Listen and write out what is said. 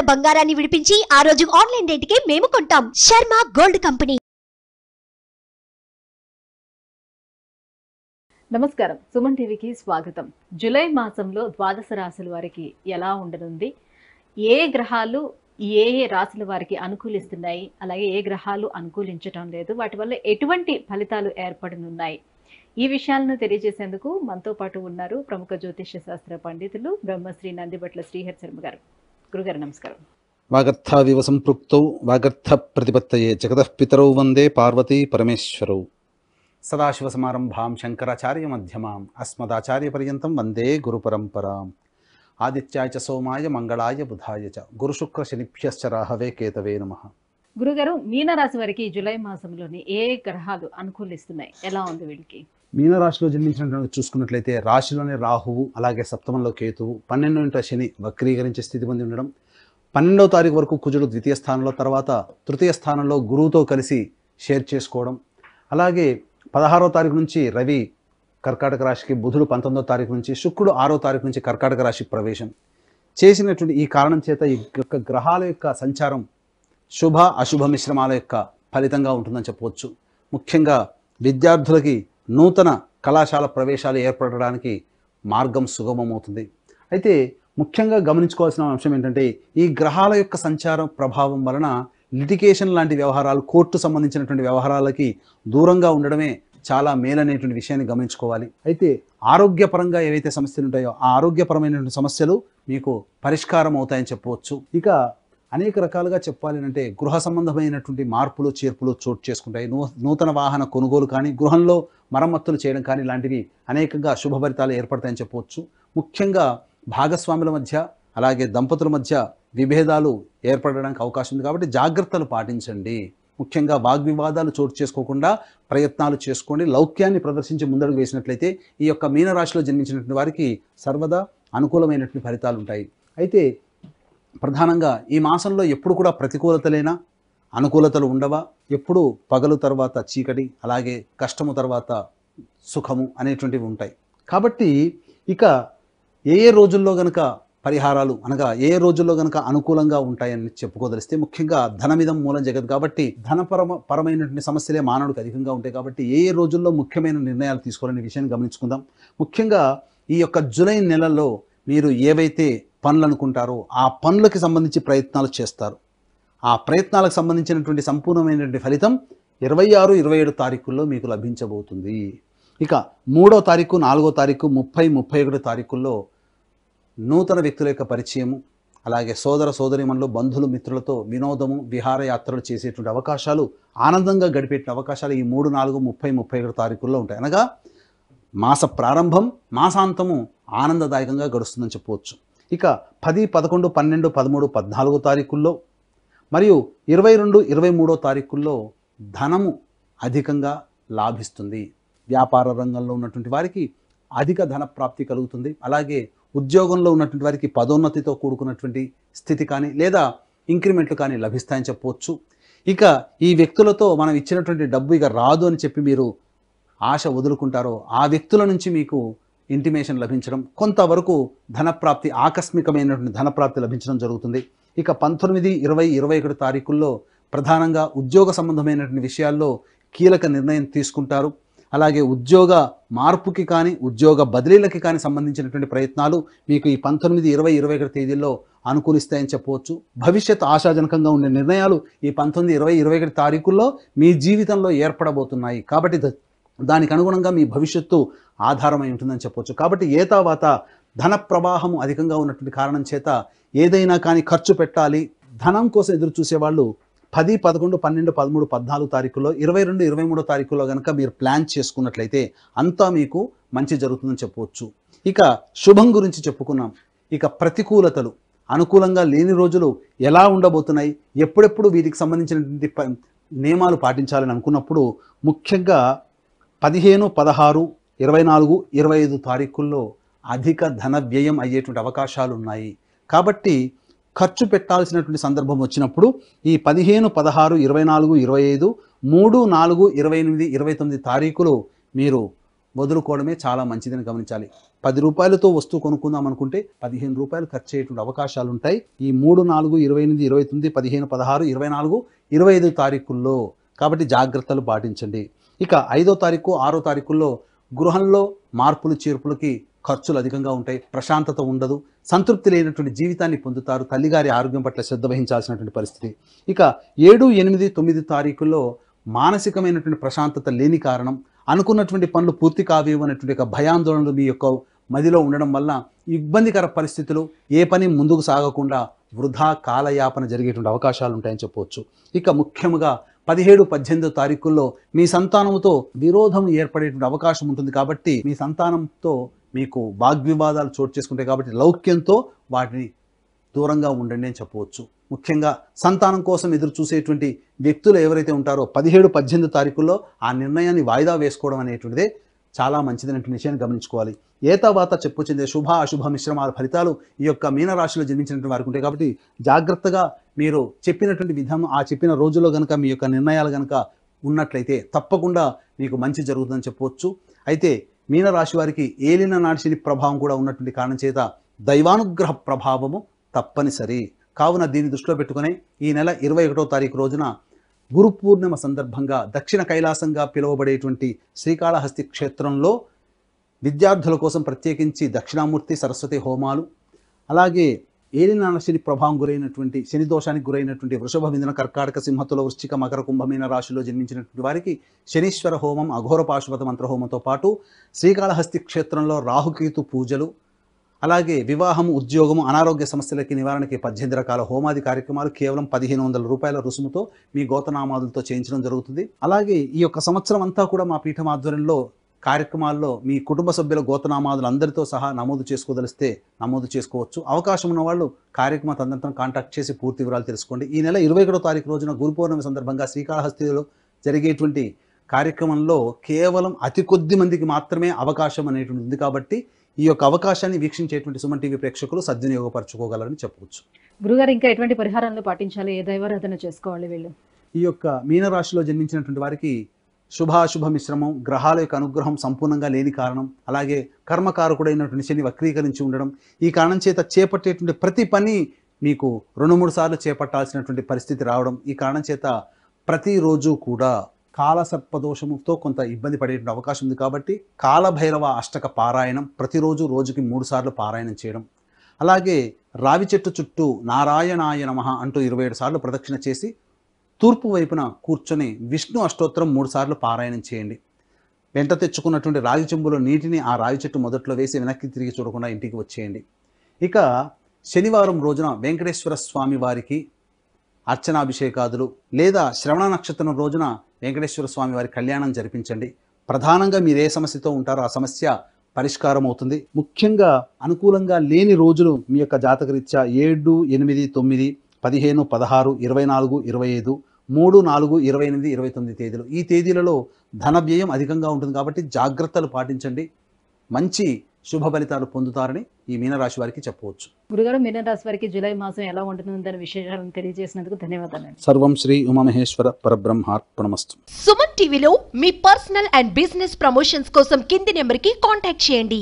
బంగారాన్ని విడిపించి ఆ రోజు ఆన్లైన్ రేటుకే మేము కొంటాం. Sharma gold company. నమస్కారం, సుమన్ టీవీకి స్వాగతం. జూలై మాసంలో ద్వాదశ రాశుల వారికి ఎలా ఉండనుంది, ఏ గ్రహాలు ఏ ఏ రాశుల వారికి అనుకూలిస్తున్నాయి, అలాగే ఏ గ్రహాలు అనుకూలించటం లేదు, వాటి వల్ల ఎటువంటి ఫలితాలు ఏర్పడనున్నాయి, ఈ విషయాలను తెలియజేసేందుకు మనతో పాటు ఉన్నారు ప్రముఖ జ్యోతిష్య శాస్త్ర పండితులు బ్రహ్మశ్రీ నందిబట్ల శ్రీహరి శర్మ గారు. గురుగారు నమస్కారం. వాగర్థావివ సంపృక్తౌ వాగర్థ ప్రతిపత్తయే జగతః పితరౌ వందే పార్వతీ పరమేశ్వరౌ. సదాశివసమారంభాం శంకరాచార్య మధ్యమాం అస్మదాచార్య పర్యంతం వందే గురుపరంపరాం. ఆదిత్యాయ చ సోమాయ మంగళాయ బుధాయ చ గురుశుక్ర శనిభ్యశ్చ రాహవే కేతవే నమః. గురుగారు, మీనరాశి వారికి జూలై మాసంలోని ఏ గ్రహాలు అనుకూలిస్తున్నాయి, ఎలా ఉంది వీళ్ళకి? మీనరాశిలో జన్మించినటువంటి చూసుకున్నట్లయితే రాశిలోనే రాహువు, అలాగే సప్తమంలో కేతువు, 12వ శని వక్రీకరించే స్థితి పొంది ఉండడం, 12వ తారీఖు వరకు కుజుడు ద్వితీయ స్థానంలో, తర్వాత తృతీయ స్థానంలో గురువుతో కలిసి షేర్ చేసుకోవడం, అలాగే 16వ తారీఖు నుంచి రవి కర్కాటక రాశికి, బుధుడు 19వ తారీఖు నుంచి, శుక్రుడు 6వ తారీఖు నుంచి కర్కాటక రాశి ప్రవేశం చేసినటువంటి ఈ కారణం చేత ఈ యొక్క గ్రహాల యొక్క సంచారం శుభ అశుభ మిశ్రమాల యొక్క ఫలితంగా ఉంటుందని చెప్పవచ్చు. ముఖ్యంగా విద్యార్థులకి నూతన కళాశాల ప్రవేశాలు ఏర్పడడానికి మార్గం సుగమమవుతుంది. అయితే ముఖ్యంగా గమనించుకోవాల్సిన అంశం ఏంటంటే, ఈ గ్రహాల యొక్క సంచారం ప్రభావం వలన లిటిగేషన్ లాంటి వ్యవహారాలు, కోర్టు సంబంధించినటువంటి వ్యవహారాలకి దూరంగా ఉండడమే చాలా మేలనేటువంటి విషయాన్ని గమనించుకోవాలి. అయితే ఆరోగ్యపరంగా ఏవైతే సమస్యలు ఉంటాయో ఆ ఆరోగ్యపరమైనటువంటి సమస్యలు మీకు పరిష్కారం అవుతాయని చెప్పవచ్చు. ఇక అనేక రకాలుగా చెప్పాలి అంటే గృహ సంబంధమైనటువంటి మార్పులు చేర్పులు చోటు చేసుకుంటాయి. నూతన వాహన కొనుగోలు కానీ, గృహంలో మరమ్మతులు చేయడం కానీ ఇలాంటివి అనేకంగా శుభఫలితాలు ఏర్పడతాయని చెప్పవచ్చు. ముఖ్యంగా భాగస్వాముల మధ్య, అలాగే దంపతుల మధ్య విభేదాలు ఏర్పడడానికి అవకాశం ఉంది కాబట్టి జాగ్రత్తలు పాటించండి. ముఖ్యంగా వాగ్వివాదాలు చోటు చేసుకోకుండా ప్రయత్నాలు చేసుకోండి. లౌక్యాన్ని ప్రదర్శించి ముందడుగు వేసినట్లయితే ఈ యొక్క మీనరాశిలో జన్మించినటువంటి వారికి సర్వదా అనుకూలమైనటువంటి ఫలితాలు ఉంటాయి. అయితే ప్రధానంగా ఈ మాసంలో ఎప్పుడు కూడా ప్రతికూలతలేనా, అనుకూలతలు ఉండవా? ఎప్పుడు పగలు తర్వాత చీకటి, అలాగే కష్టము తర్వాత సుఖము అనేటువంటివి ఉంటాయి. కాబట్టి ఇక ఏ రోజుల్లో గనక పరిహారాలు అనగా ఏ రోజుల్లో గనక అనుకూలంగా ఉంటాయని చెప్పుకోదలిస్తే, ముఖ్యంగా ధనమిదం మూలం జగత్ కాబట్టి పరమైనటువంటి సమస్యలే మానవుడికి అధికంగా ఉంటాయి. కాబట్టి ఏ రోజుల్లో ముఖ్యమైన నిర్ణయాలు తీసుకోవాలనే విషయాన్ని గమనించుకుందాం. ముఖ్యంగా ఈ యొక్క జూలై నెలలో మీరు ఏవైతే పనులు అనుకుంటారో ఆ పనులకి సంబంధించి ప్రయత్నాలు చేస్తారు. ఆ ప్రయత్నాలకు సంబంధించినటువంటి సంపూర్ణమైనటువంటి ఫలితం 26, 27 తారీఖుల్లో మీకు లభించబోతుంది. ఇక 3వ తారీఖు, 4వ తారీఖు, 30, 31 తారీఖుల్లో నూతన వ్యక్తుల యొక్క పరిచయము, అలాగే సోదర సోదరీమణులు, బంధువులు, మిత్రులతో వినోదము, విహారయాత్రలు చేసేటువంటి అవకాశాలు, ఆనందంగా గడిపే అవకాశాలు ఈ 3, 4, 30, 31 తారీఖుల్లో ఉంటాయి. అనగా మాస ప్రారంభం, మాసాంతము ఆనందదాయకంగా గడుస్తుందని చెప్పవచ్చు. ఇక 10, 11, 12, 13, 14 తారీఖుల్లో మరియు 22, 23 తారీఖుల్లో ధనము అధికంగా లాభిస్తుంది. వ్యాపార రంగంలో ఉన్నటువంటి వారికి అధిక ధన ప్రాప్తి కలుగుతుంది. అలాగే ఉద్యోగంలో ఉన్నటువంటి వారికి పదోన్నతితో కూడుకున్నటువంటి స్థితి కానీ, లేదా ఇంక్రిమెంట్లు కానీ లభిస్తాయని చెప్పవచ్చు. ఇక ఈ వ్యక్తులతో మనం ఇచ్చినటువంటి డబ్బు ఇక రాదు అని చెప్పి మీరు ఆశ వదులుకుంటారో ఆ వ్యక్తుల నుంచి మీకు ఇంటిమేషన్ లభించడం, కొంతవరకు ధనప్రాప్తి, ఆకస్మికమైనటువంటి ధనప్రాప్తి లభించడం జరుగుతుంది. ఇక 19, 20, 21 తారీఖుల్లో ప్రధానంగా ఉద్యోగ సంబంధమైనటువంటి విషయాల్లో కీలక నిర్ణయం తీసుకుంటారు. అలాగే ఉద్యోగ మార్పుకి కానీ, ఉద్యోగ బదిలీలకి కానీ సంబంధించినటువంటి ప్రయత్నాలు మీకు ఈ 19, 20, 21 తేదీల్లో అనుకూలిస్తాయని చెప్పవచ్చు. భవిష్యత్ ఆశాజనకంగా ఉండే నిర్ణయాలు ఈ 19, 20, 21 తారీఖుల్లో మీ జీవితంలో ఏర్పడబోతున్నాయి. కాబట్టి దానికి అనుగుణంగా మీ భవిష్యత్తు ఆధారమై ఉంటుందని చెప్పవచ్చు. కాబట్టి ఏతావాత ధన ప్రవాహం అధికంగా ఉన్నటువంటి కారణం చేత ఏదైనా కానీ ఖర్చు పెట్టాలి, ధనం కోసం ఎదురు చూసేవాళ్ళు 10, 11, 12, 13, 14 తారీఖుల్లో, 22, 23 తారీఖుల్లో కనుక మీరు ప్లాన్ చేసుకున్నట్లయితే అంతా మీకు మంచి జరుగుతుందని చెప్పవచ్చు. ఇక శుభం గురించి చెప్పుకున్నాం. ఇక ప్రతికూలతలు, అనుకూలంగా లేని రోజులు ఎలా ఉండబోతున్నాయి, ఎప్పుడెప్పుడు వీటికి సంబంధించినటువంటి నియమాలు పాటించాలని అనుకున్నప్పుడు ముఖ్యంగా 15, 16, 24, 25 తారీఖుల్లో అధిక ధన వ్యయం అయ్యేటువంటి అవకాశాలు ఉన్నాయి. కాబట్టి ఖర్చు పెట్టాల్సినటువంటి సందర్భం వచ్చినప్పుడు ఈ 15, 16, 24, 25, 3, 4, 28, 29 తారీఖులు మీరు వదులుకోవడమే చాలా మంచిదని గమనించాలి. 10 రూపాయలతో వస్తువు కొనుక్కుందాం అనుకుంటే 15 రూపాయలు ఖర్చు అయ్యేటువంటి అవకాశాలు ఉంటాయి ఈ 3, 4, 28, 29, 15, 16, 24, 25 తారీఖుల్లో. కాబట్టి జాగ్రత్తలు పాటించండి. ఇక 5వ తారీఖు, 6వ తారీఖుల్లో గృహంలో మార్పులు చేర్పులకి ఖర్చులు అధికంగా ఉంటాయి. ప్రశాంతత ఉండదు. సంతృప్తి లేనటువంటి జీవితాన్ని పొందుతారు. తల్లిగారి ఆరోగ్యం పట్ల శ్రద్ధ వహించాల్సినటువంటి పరిస్థితి. ఇక 7, 8, 9 తారీఖుల్లో మానసికమైనటువంటి ప్రశాంతత లేని కారణం, అనుకున్నటువంటి పనులు పూర్తి కావేమో అనేటువంటి ఒక భయాందోళనలు మీ యొక్క మదిలో ఉండడం వల్ల ఇబ్బందికర పరిస్థితులు, ఏ పని ముందుకు సాగకుండా వృధా కాలయాపన జరిగేటువంటి అవకాశాలు ఉంటాయని చెప్పవచ్చు. ఇక ముఖ్యంగా 17, 18 తారీఖుల్లో మీ సంతానంతో విరోధం ఏర్పడేటువంటి అవకాశం ఉంటుంది. కాబట్టి మీ సంతానంతో మీకు వాగ్వివాదాలు చోటు చేసుకుంటాయి. కాబట్టి లౌక్యంతో వాటిని దూరంగా ఉండండి అని చెప్పవచ్చు. ముఖ్యంగా సంతానం కోసం ఎదురు చూసేటువంటి వ్యక్తులు ఎవరైతే ఉంటారో 17, 18 తారీఖుల్లో ఆ నిర్ణయాన్ని వాయిదా వేసుకోవడం అనేటువంటిదే చాలా మంచిదైనటువంటి విషయాన్ని గమనించుకోవాలి. ఏతావాత చెప్పుకొచ్చిందే శుభ అశుభ మిశ్రమాల ఫలితాలు ఈ యొక్క మీనరాశిలో జన్మించినటువంటి వారికి ఉంటాయి. కాబట్టి జాగ్రత్తగా మీరు చెప్పినటువంటి విధానం, ఆ చెప్పిన రోజుల్లో కనుక మీ యొక్క నిర్ణయాలు కనుక ఉన్నట్లయితే తప్పకుండా మీకు మంచి జరుగుతుందని చెప్పవచ్చు. అయితే మీనరాశి వారికి ఏలిన నాడిశని ప్రభావం కూడా ఉన్నటువంటి కారణం చేత దైవానుగ్రహ ప్రభావము తప్పనిసరి. కావున దీన్ని దృష్టిలో పెట్టుకుని ఈ నెల 21వ తారీఖు రోజున గురు పూర్ణిమ సందర్భంగా దక్షిణ కైలాసంగా పిలువబడేటువంటి శ్రీకాళహస్తి క్షేత్రంలో విద్యార్థుల కోసం ప్రత్యేకించి దక్షిణామూర్తి, సరస్వతి హోమాలు, అలాగే ఏలిన శని ప్రభావం గురైనటువంటి, శని దోషానికి గురైనటువంటి వృషభ, మిథున, కర్కాటక, సింహతుల, వృశ్చిక, మకర, కుంభమీన రాశిలో జన్మించినటువంటి వారికి శనీశ్వర హోమం, అఘోర పాశుపత మంత్ర హోమంతో పాటు శ్రీకాళహస్తి క్షేత్రంలో రాహుకేతు పూజలు, అలాగే వివాహం, ఉద్యోగము, అనారోగ్య సమస్యలకి నివారణకి 18 రకాల హోమాది కార్యక్రమాలు కేవలం 1500 రూపాయల రుసుముతో మీ గోతనామాదులతో చేయించడం జరుగుతుంది. అలాగే ఈ యొక్క సంవత్సరం అంతా కూడా మా పీఠం ఆధ్వర్యంలో కార్యక్రమాల్లో మీ కుటుంబ సభ్యుల గోతనామాదులు అందరితో సహా నమోదు చేసుకోదలిస్తే నమోదు చేసుకోవచ్చు. అవకాశం ఉన్న వాళ్ళు కార్యక్రమ తదనంతరం కాంటాక్ట్ చేసి పూర్తి వివరాలు తెలుసుకోండి. ఈ నెల 21వ తారీఖు రోజున గురు పౌర్ణమి సందర్భంగా శ్రీకాళహస్తిలో జరిగేటువంటి కార్యక్రమంలో కేవలం అతి కొద్ది మందికి మాత్రమే అవకాశం అనేటువంటి ఉంది. కాబట్టి ఈ యొక్క అవకాశాన్ని వీక్షించేటువంటి సుమన్ టీవీ ప్రేక్షకులు సద్వినియోగపరచుకోగలరని చెప్పవచ్చు. గురుగారు, ఇంకా ఎటువంటి పరిహారాలను పాటించాలి? ఏ దైవారాధన చేసుకోవాలి వీళ్ళు? ఈ యొక్క మీనరాశిలో జన్మించినటువంటి వారికి శుభాశుభ మిశ్రమం, గ్రహాల యొక్క అనుగ్రహం సంపూర్ణంగా లేని కారణం, అలాగే కర్మకారకుడైనటువంటి శని వక్రీకరించి ఉండడం, ఈ కారణం చేత చేపట్టేటువంటి ప్రతి పని మీకు 2-3 సార్లు చేపట్టాల్సినటువంటి పరిస్థితి రావడం, ఈ కారణం చేత ప్రతిరోజు కూడా కాలసర్పదోషముతో కొంత ఇబ్బంది పడేటువంటి అవకాశం ఉంది. కాబట్టి కాలభైరవ అష్టక పారాయణం ప్రతిరోజు రోజుకి 3 సార్లు పారాయణం చేయడం, అలాగే రావి చెట్టు చుట్టూ నారాయణాయ నమః అంటూ 27 సార్లు ప్రదక్షిణ చేసి తూర్పు వైపున కూర్చొని విష్ణు అష్టోత్తరం 3 సార్లు పారాయణం చేయండి. వెంట తెచ్చుకున్నటువంటి రాగి చెంబులో నీటిని ఆ రావి చెట్టు మొదట్లో వేసి వెనక్కి తిరిగి చూడకుండా ఇంటికి వచ్చేయండి. ఇక శనివారం రోజున వెంకటేశ్వర స్వామి వారికి అర్చనాభిషేకాదులు లేదా శ్రవణ నక్షత్రం రోజున వెంకటేశ్వర స్వామి వారి కళ్యాణం జరిపించండి. ప్రధానంగా మీరు ఏ సమస్యతో ఉంటారో ఆ సమస్య పరిష్కారం అవుతుంది. ముఖ్యంగా అనుకూలంగా లేని రోజులు మీ యొక్క జాతకరీత్యా 7, 8, 9, 15, 16, 24, 25, 3, 4, 28, 29 తేదీలు. ఈ తేదీలలో ధన వ్యయం అధికంగా ఉంటుంది. కాబట్టి జాగ్రత్తలు పాటించండి. మంచి శుభ ఫలితాలు పొందుతారని ఈ మీనరాశి వారికి చెప్పవచ్చు. గురుగారు, మీనరాశి వారికి జూలై మాసం ఎలా ఉంటుందని విశేషాలను తెలియజేసినందుకు ధన్యవాదాలు. సర్వం శ్రీ ఉమామహేశ్వర పరబ్రహ్మార్పణమస్తు. సుమన్ టీవీలో మీ పర్సనల్ అండ్ బిజినెస్ ప్రమోషన్స్ కోసం కింది నెంబర్కి కాంటాక్ట్ చేయండి.